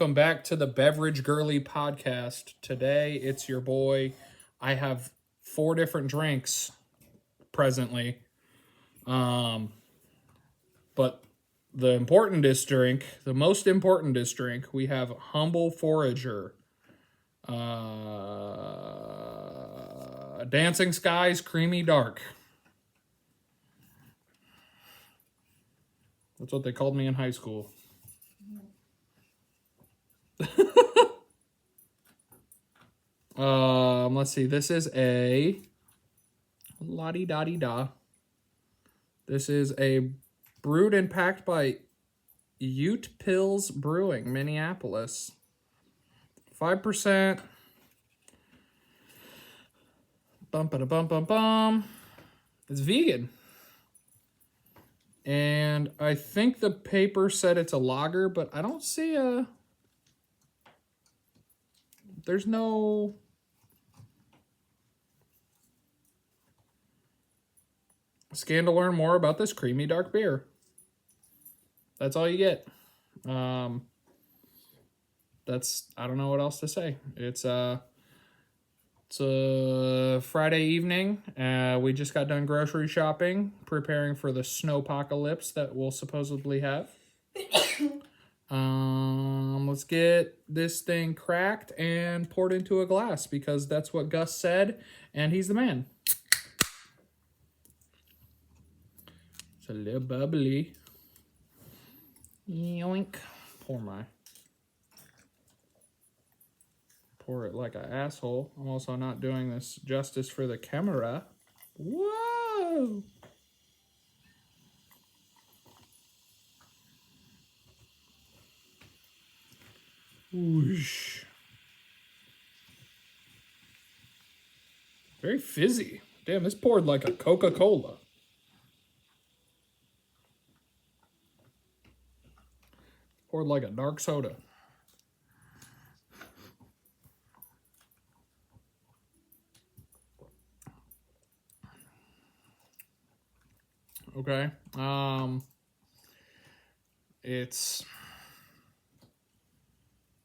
Welcome back to the Beverage, Girlie podcast. Today, it's your boy. I have 4 different drinks presently. But the most importantest drink, we have Humble Forager. Dancing Skies Creamy Dark. That's what they called me in high school. Let's see. This is a la-di-da-di-da. This is a brewed and packed by Ute Pills Brewing, Minneapolis. 5%. Bum. It's vegan. And I think the paper said it's a lager, but I don't see a... There's no... Scan to learn more about this creamy dark beer. That's all you get. I don't know what else to say. It's a Friday evening. We just got done grocery shopping, preparing for the snowpocalypse that we'll supposedly have. Let's get this thing cracked and poured into a glass because that's what Gus said, and he's the man. It's a little bubbly. Yoink. Pour it like an asshole. I'm also not doing this justice for the camera. Whoa! Whoosh. Very fizzy. Damn, this poured like a Coca-Cola. Poured like a dark soda. Okay. It's...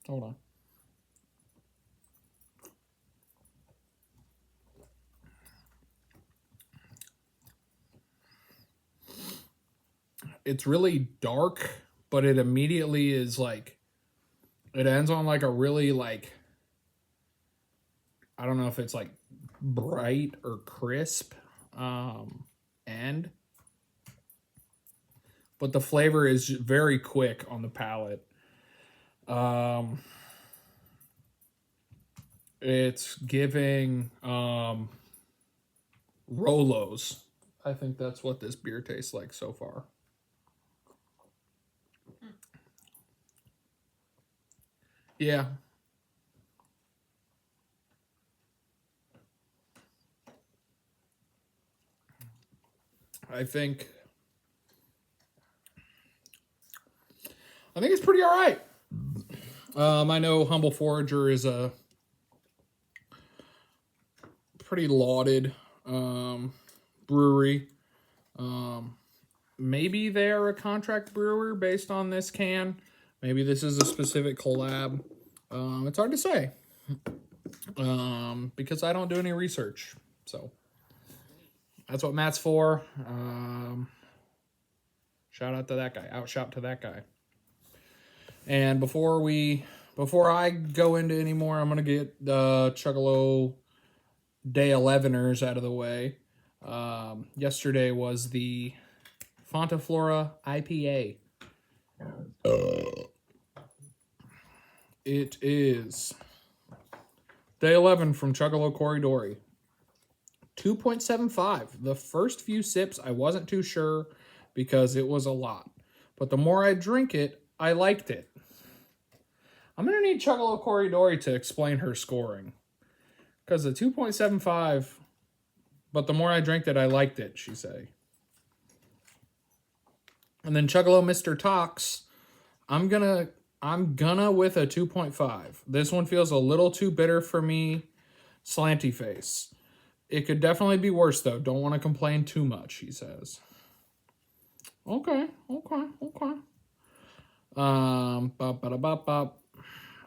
Hold on. It's really dark, but it immediately is like... It ends on like a really like... I don't know if it's like bright or crisp end. But the flavor is very quick on the palate. It's giving Rolos. I think that's what this beer tastes like so far. Yeah. I think it's pretty all right. I know Humble Forager is a pretty lauded brewery. Maybe they're a contract brewer based on this can. Maybe this is a specific collab. It's hard to say because I don't do any research. So that's what Matt's for. Shout out to that guy. Outshop to that guy. And before I go into any more, I'm going to get the Chugalo Day 11ers out of the way. Yesterday was the Fonta Flora IPA. It is Day 11 from Chugalo Corridori. 2.75. The first few sips, I wasn't too sure because it was a lot. But the more I drink it, I liked it. I'm going to need Chugalo Corridori to explain her scoring. Because the 2.75, but the more I drank it, I liked it, she say. And then Chugalo Mr. Tox, I'm gonna with a 2.5. This one feels a little too bitter for me. Slanty face. It could definitely be worse, though. Don't want to complain too much, he says. Okay. Bop.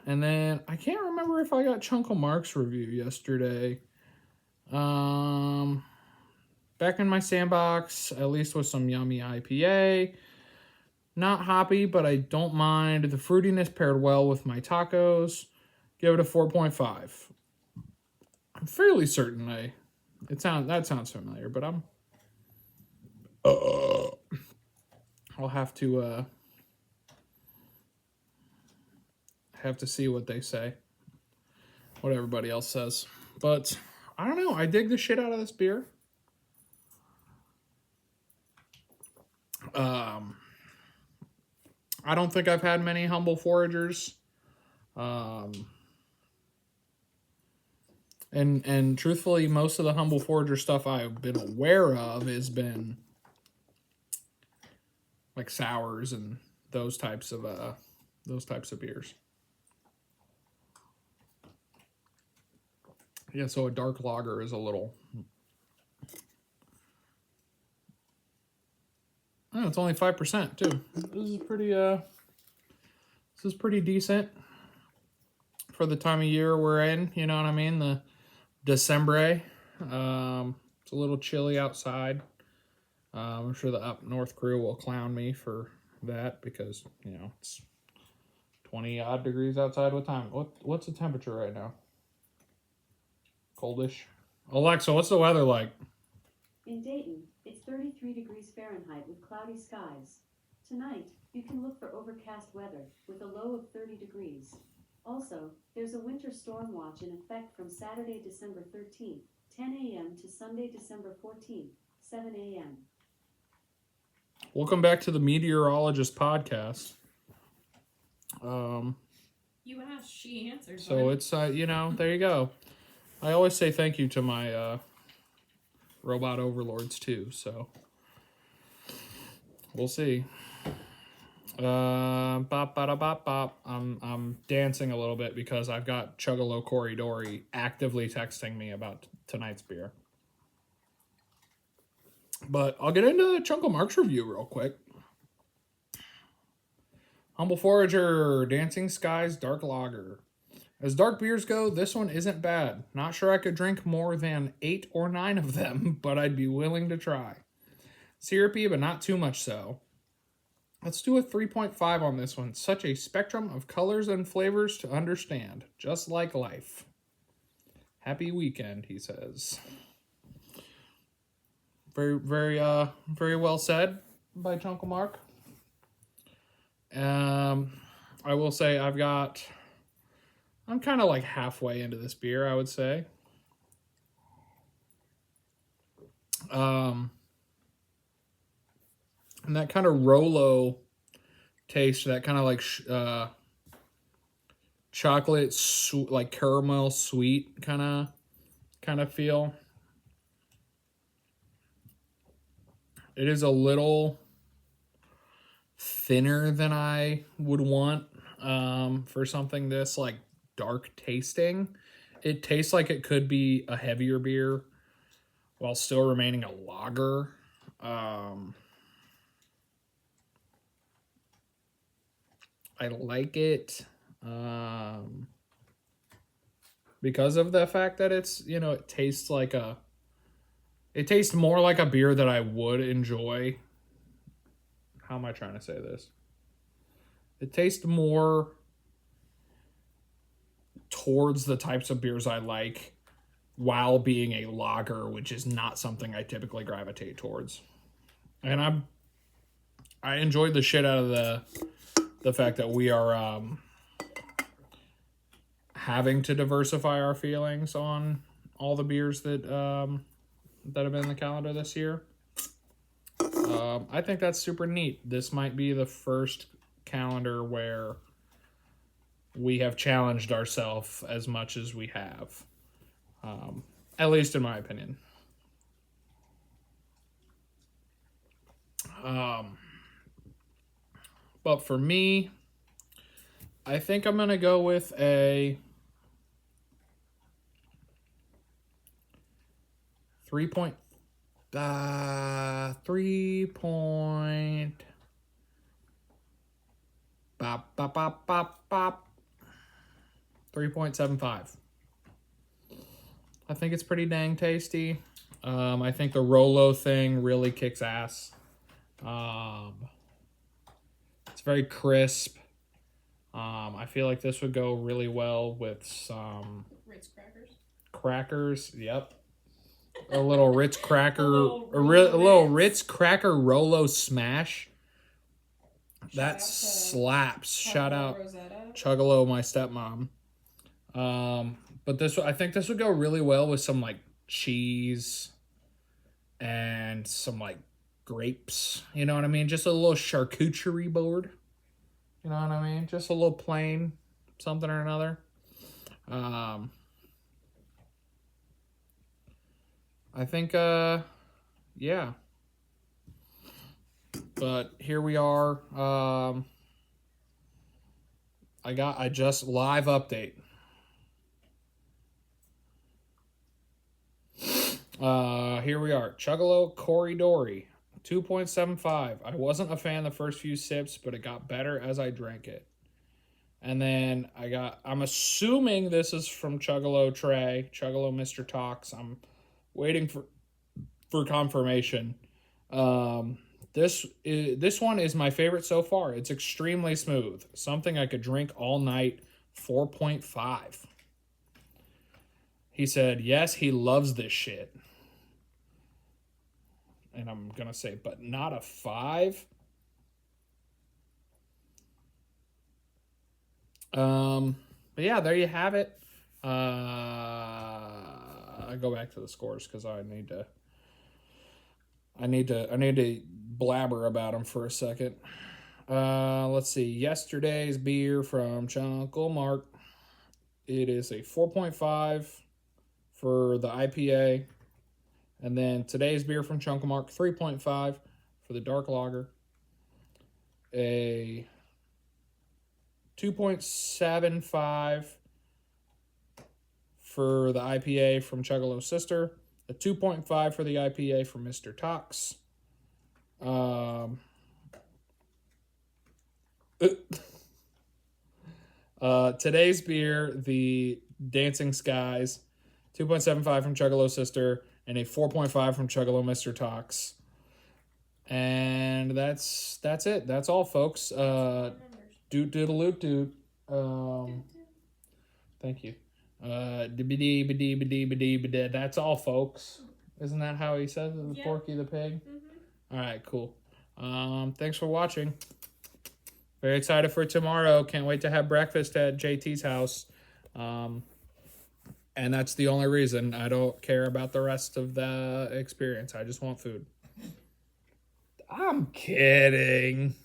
And then I can't remember if I got Chunko Mark's review yesterday. Back in my sandbox, at least with some yummy IPA. Not hoppy, but I don't mind. The fruitiness paired well with my tacos. Give it a 4.5. I'm fairly certain that sounds familiar, but I'll have to see what they say, what everybody else says. But I don't know. I dig the shit out of this beer. I don't think I've had many humble foragers. And truthfully, most of the humble forager stuff I've been aware of has been like sours and those types of beers. Yeah, so a dark lager is a little. Oh, it's only 5% too. This is pretty decent for the time of year we're in. You know what I mean? The December. It's a little chilly outside. I'm sure the up north crew will clown me for that because it's 20 odd degrees outside. What's the temperature right now? Coldish. Alexa, what's the weather like? In Dayton, it's 33 degrees Fahrenheit with cloudy skies. Tonight, you can look for overcast weather with a low of 30 degrees. Also, there's a winter storm watch in effect from Saturday, December 13th, 10 a.m. to Sunday, December 14th, 7 a.m. Welcome back to the Meteorologist Podcast. You asked, she answered. So it's, there you go. I always say thank you to my robot overlords too, so we'll see. Bop, bop, bop. I'm dancing a little bit because I've got Chuggalo Corridori actively texting me about tonight's beer. But I'll get into the Chunko Mark's review real quick. Humble Forager, Dancing Skies Dark Lager. As dark beers go, this one isn't bad. Not sure I could drink more than 8 or 9 of them, but I'd be willing to try. Syrupy, but not too much so. Let's do a 3.5 on this one. Such a spectrum of colors and flavors to understand. Just like life. Happy weekend, he says. Very, very, very well said by Chunko Mark. I will say I'm kind of like halfway into this beer, I would say. And that kind of Rolo taste, that kind of like chocolate, like caramel sweet kind of feel. It is a little thinner than I would want for something this like dark tasting. It tastes like it could be a heavier beer while still remaining a lager. I like it because of the fact that it's, it tastes more like a beer that I would enjoy. How am I trying to say this? It tastes more towards the types of beers I like while being a lager, which is not something I typically gravitate towards. And I enjoyed the shit out of the fact that we are having to diversify our feelings on all the beers that have been in the calendar this year. I think that's super neat. This might be the first calendar where we have challenged ourselves as much as we have. At least in my opinion. But for me, I think I'm going to go with a 3.5. 3 point bop bop bop bop bop 3.75. I think it's pretty dang tasty. I think the Rolo thing really kicks ass. It's very crisp. I feel like this would go really well with some Ritz crackers. crackers. Yep. A little Ritz cracker, A little Ritz. Ritz cracker Rolo smash. That out to slaps. Shout out Rosetta. Chuggalo, my stepmom. But I think this would go really well with some like cheese and some like grapes. You know what I mean? Just a little charcuterie board. You know what I mean? Just a little plain something or another. I think, yeah. But here we are. I just live update. Here we are. Chuggalo Corridori, 2.75. I wasn't a fan the first few sips, but it got better as I drank it. And then I'm assuming this is from Chuggalo Trey, Chuggalo Mr. Talks. I'm waiting for confirmation. This one is my favorite so far. It's extremely smooth. Something I could drink all night. 4.5. He said, yes, he loves this shit. And I'm going to say, but not a 5? But yeah, there you have it. I go back to the scores because I need to blabber about them for a second. Let's see. Yesterday's beer from Chunkle Mark. It is a 4.5 for the IPA. And then today's beer from Chunkle Mark, 3.5 for the dark lager. A 2.75 for the IPA from Chuggalo Sister. A 2.5 for the IPA from Mr. Talks. Today's beer, the Dancing Skies, 2.75 from Chuggalo Sister, and a 4.5 from Chuggalo Mr. Talks. And that's it. That's all, folks. Doot doodaloot doot. Thank you. That's all, folks. Isn't that how he says it? Yeah. Porky the Pig? Mm-hmm. All right, cool. Thanks for watching. Very excited for tomorrow. Can't wait to have breakfast at JT's house. And that's the only reason. I don't care about the rest of the experience. I just want food. I'm kidding.